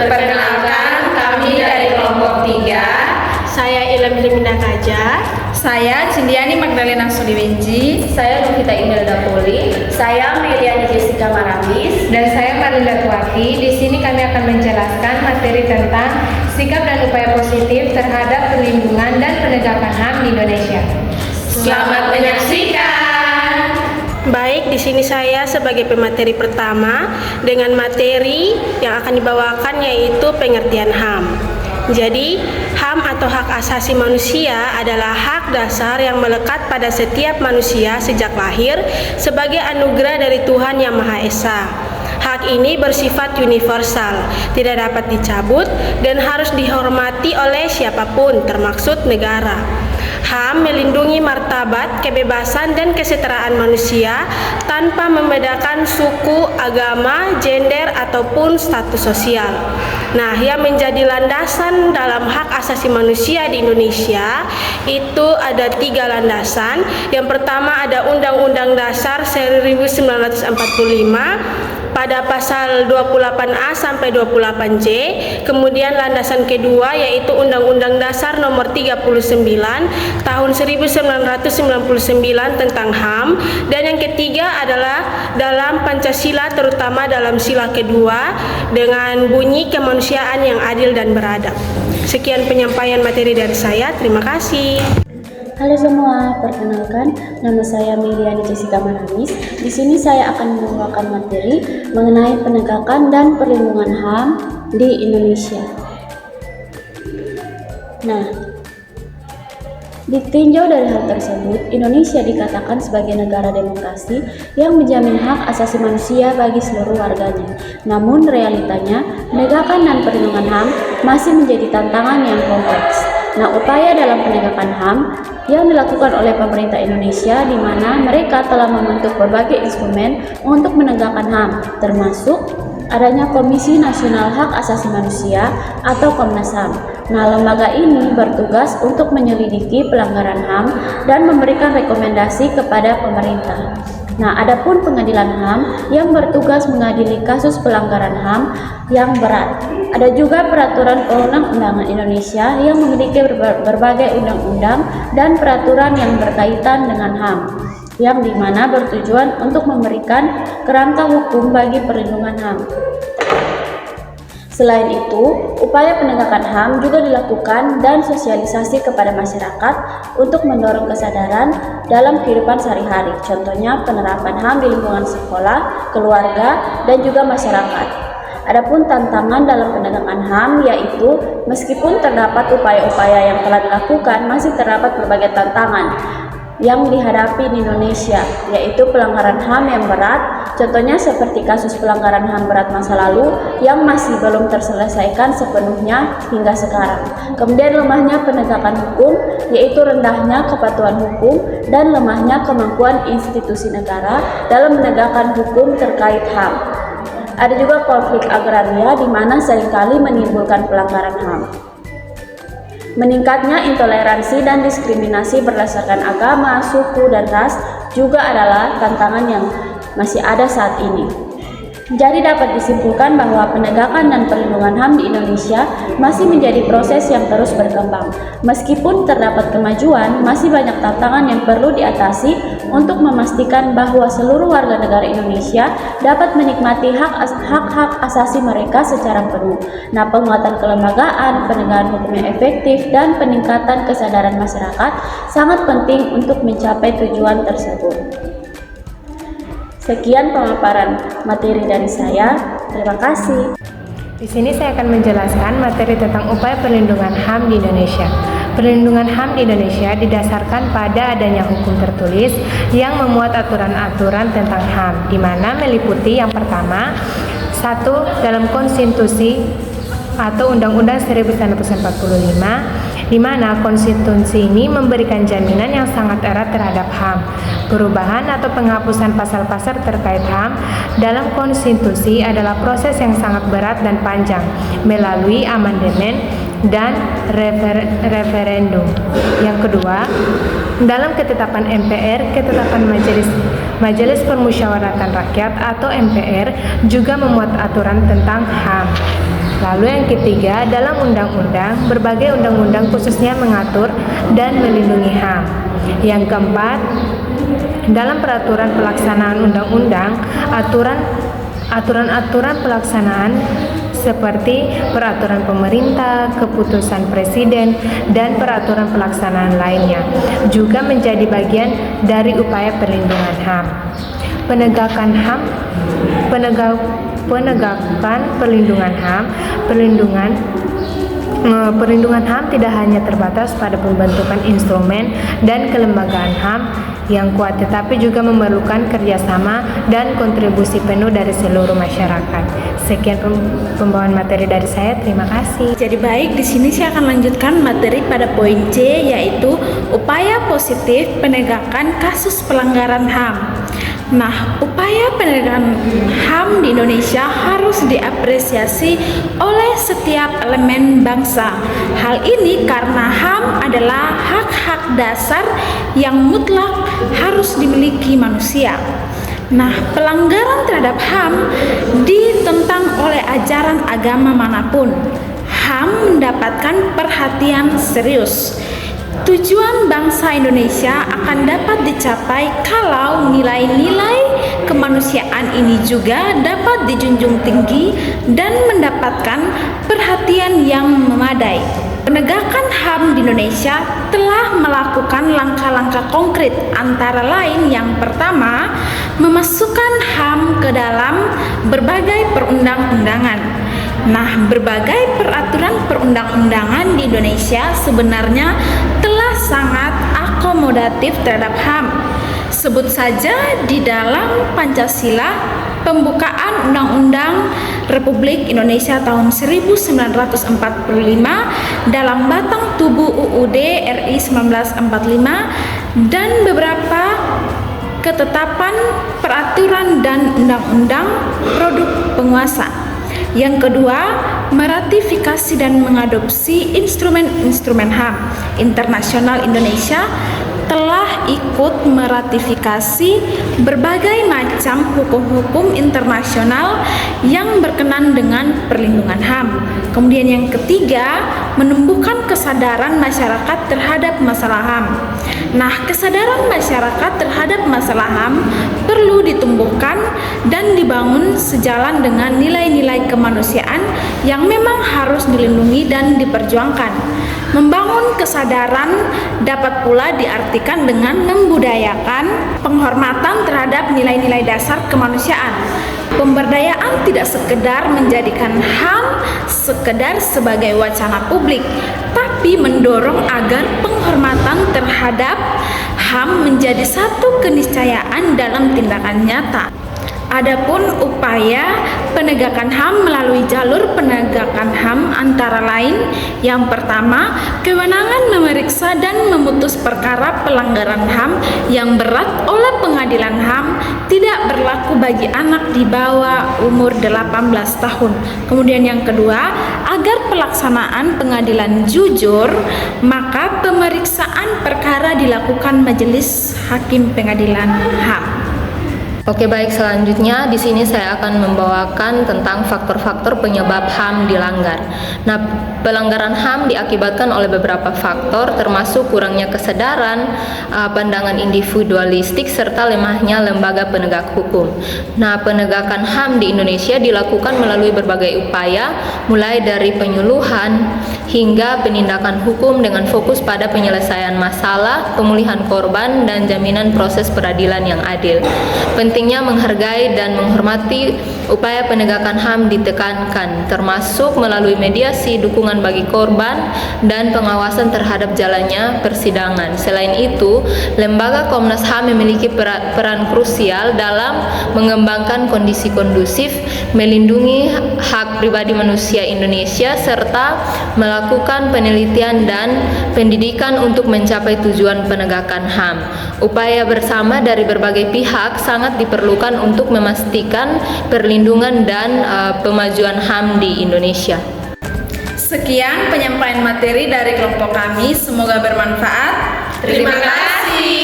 Perkenalkan, kami dari kelompok 3. Saya Ilham Hilmina Kaja. Saya Cindiani Magdalena Suliwenji. Saya Novita Imelda Poli. Saya Meliani Jessica Maramis. Dan saya Marlinda Tuaki. Di sini kami akan menjelaskan materi tentang sikap dan upaya positif terhadap perlindungan dan penegakan HAM di Indonesia. Selamat menyaksikan. Baik, di sini saya sebagai pemateri pertama dengan materi yang akan dibawakan yaitu pengertian HAM. Jadi, HAM atau hak asasi manusia adalah hak dasar yang melekat pada setiap manusia sejak lahir sebagai anugerah dari Tuhan Yang Maha Esa. Hak ini bersifat universal, tidak dapat dicabut dan harus dihormati oleh siapapun, termasuk negara. HAM melindungi martabat, kebebasan, dan kesetaraan manusia tanpa membedakan suku, agama, gender, ataupun status sosial. Nah, yang menjadi landasan dalam hak asasi manusia di Indonesia itu ada 3 landasan. Yang pertama ada Undang-Undang Dasar 1945 pada pasal 28A sampai 28J. Kemudian landasan kedua yaitu Undang-Undang Dasar nomor 39 tahun 1999 tentang HAM, dan yang ketiga adalah dalam Pancasila, terutama dalam sila kedua dengan bunyi kemanusiaan yang adil dan beradab. Sekian penyampaian materi dari saya. Terima kasih. Halo semua, perkenalkan nama saya Meliani Jessica Maramis. Di sini saya akan membawakan materi mengenai penegakan dan perlindungan HAM di Indonesia. Nah, ditinjau dari hal tersebut, Indonesia dikatakan sebagai negara demokrasi yang menjamin hak asasi manusia bagi seluruh warganya. Namun realitanya, penegakan dan perlindungan HAM masih menjadi tantangan yang kompleks. Nah, upaya dalam penegakan HAM yang dilakukan oleh pemerintah Indonesia, di mana mereka telah membentuk berbagai instrumen untuk menegakkan HAM, termasuk adanya Komisi Nasional Hak Asasi Manusia atau Komnas HAM. Nah, lembaga ini bertugas untuk menyelidiki pelanggaran HAM dan memberikan rekomendasi kepada pemerintah. Nah, adapun pengadilan HAM yang bertugas mengadili kasus pelanggaran HAM yang berat. Ada juga peraturan perundang-undangan Indonesia yang memiliki berbagai undang-undang dan peraturan yang berkaitan dengan HAM, yang dimana bertujuan untuk memberikan kerangka hukum bagi perlindungan HAM. Selain itu, upaya penegakan HAM juga dilakukan dan sosialisasi kepada masyarakat untuk mendorong kesadaran dalam kehidupan sehari-hari. Contohnya penerapan HAM di lingkungan sekolah, keluarga, dan juga masyarakat. Adapun tantangan dalam penegakan HAM yaitu meskipun terdapat upaya-upaya yang telah dilakukan, masih terdapat berbagai tantangan yang dihadapi di Indonesia, yaitu pelanggaran HAM yang berat. Contohnya seperti kasus pelanggaran HAM berat masa lalu yang masih belum terselesaikan sepenuhnya hingga sekarang. Kemudian lemahnya penegakan hukum, yaitu rendahnya kepatuhan hukum dan lemahnya kemampuan institusi negara dalam menegakkan hukum terkait HAM. Ada juga konflik agraria di mana seringkali menimbulkan pelanggaran HAM. Meningkatnya intoleransi dan diskriminasi berdasarkan agama, suku, dan ras juga adalah tantangan yang masih ada saat ini. Jadi dapat disimpulkan bahwa penegakan dan perlindungan HAM di Indonesia masih menjadi proses yang terus berkembang. Meskipun terdapat kemajuan, masih banyak tantangan yang perlu diatasi untuk memastikan bahwa seluruh warga negara Indonesia dapat menikmati hak-hak asasi mereka secara penuh. Nah, penguatan kelembagaan, penegakan hukum yang efektif, dan peningkatan kesadaran masyarakat sangat penting untuk mencapai tujuan tersebut. Sekian pemaparan materi dari saya. Terima kasih. Di sini saya akan menjelaskan materi tentang upaya perlindungan HAM di Indonesia. Perlindungan HAM di Indonesia didasarkan pada adanya hukum tertulis yang memuat aturan-aturan tentang HAM, di mana meliputi yang pertama, 1. Dalam konstitusi atau Undang-Undang 1945, di mana konstitusi ini memberikan jaminan yang sangat erat terhadap HAM. Perubahan atau penghapusan pasal-pasal terkait HAM dalam konstitusi adalah proses yang sangat berat dan panjang melalui amandemen dan referendum. Yang kedua, dalam ketetapan MPR, ketetapan Majelis Permusyawaratan Rakyat atau MPR juga memuat aturan tentang HAM. Lalu yang ketiga, dalam undang-undang, berbagai undang-undang khususnya mengatur dan melindungi HAM. Yang keempat, dalam peraturan pelaksanaan undang-undang, aturan-aturan pelaksanaan seperti peraturan pemerintah, keputusan presiden, dan peraturan pelaksanaan lainnya juga menjadi bagian dari upaya perlindungan HAM. Penegakan perlindungan HAM, perlindungan HAM tidak hanya terbatas pada pembentukan instrumen dan kelembagaan HAM yang kuat, tetapi juga memerlukan kerjasama dan kontribusi penuh dari seluruh masyarakat. Sekian pembawaan materi dari saya. Terima kasih. Jadi baik, di sini saya akan lanjutkan materi pada poin C, yaitu upaya positif penegakan kasus pelanggaran HAM. Nah, upaya penegakan HAM di Indonesia harus diapresiasi oleh setiap elemen bangsa. Hal ini karena HAM adalah hak-hak dasar yang mutlak harus dimiliki manusia. Nah, pelanggaran terhadap HAM ditentang oleh ajaran agama manapun. HAM mendapatkan perhatian serius. Tujuan bangsa Indonesia akan dapat dicapai kalau nilai-nilai kemanusiaan ini juga dapat dijunjung tinggi dan mendapatkan perhatian yang memadai. Penegakan HAM di Indonesia telah melakukan langkah-langkah konkret, antara lain yang pertama, memasukkan HAM ke dalam berbagai perundang-undangan. Nah, berbagai peraturan perundang-undangan di Indonesia sebenarnya telah sangat akomodatif terhadap HAM. Sebut saja di dalam Pancasila, pembukaan Undang-Undang Republik Indonesia tahun 1945 dalam batang tubuh UUD RI 1945 dan beberapa ketetapan peraturan dan undang-undang produk penguasa. Yang kedua, meratifikasi dan mengadopsi instrumen-instrumen HAM internasional. Indonesia telah ikut meratifikasi berbagai macam hukum-hukum internasional yang berkenan dengan perlindungan HAM. Kemudian yang ketiga, menumbuhkan kesadaran masyarakat terhadap masalah HAM. Nah, kesadaran masyarakat terhadap masalah HAM perlu ditumbuhkan dan dibangun sejalan dengan nilai-nilai kemanusiaan yang memang harus dilindungi dan diperjuangkan. Membangun kesadaran dapat pula diartikan dengan membudayakan penghormatan terhadap nilai-nilai dasar kemanusiaan. Pemberdayaan tidak sekedar menjadikan HAM sekedar sebagai wacana publik, tapi mendorong agar penghormatan terhadap HAM menjadi satu keniscayaan dalam tindakan nyata. Adapun upaya penegakan HAM melalui jalur penegakan HAM antara lain, yang pertama, kewenangan memeriksa dan memutus perkara pelanggaran HAM yang berat oleh pengadilan HAM tidak berlaku bagi anak di bawah umur 18 tahun. Kemudian yang kedua, agar pelaksanaan pengadilan jujur, maka pemeriksaan perkara dilakukan majelis hakim pengadilan HAM. Oke, baik, selanjutnya di sini saya akan membawakan tentang faktor-faktor penyebab HAM dilanggar. Nah, pelanggaran HAM diakibatkan oleh beberapa faktor, termasuk kurangnya kesadaran, pandangan individualistik, serta lemahnya lembaga penegak hukum. Nah, penegakan HAM di Indonesia dilakukan melalui berbagai upaya, mulai dari penyuluhan hingga penindakan hukum dengan fokus pada penyelesaian masalah, pemulihan korban, dan jaminan proses peradilan yang adil. Pentingnya menghargai dan menghormati upaya penegakan HAM ditekankan, termasuk melalui mediasi, dukungan bagi korban, dan pengawasan terhadap jalannya persidangan. Selain itu, lembaga Komnas HAM memiliki peran krusial dalam mengembangkan kondisi kondusif, melindungi hak pribadi manusia Indonesia, serta melakukan penelitian dan pendidikan untuk mencapai tujuan penegakan HAM. Upaya bersama dari berbagai pihak sangat diperlukan untuk memastikan perlindungan dan pemajuan HAM di Indonesia. Sekian penyampaian materi dari kelompok kami, semoga bermanfaat. Terima kasih.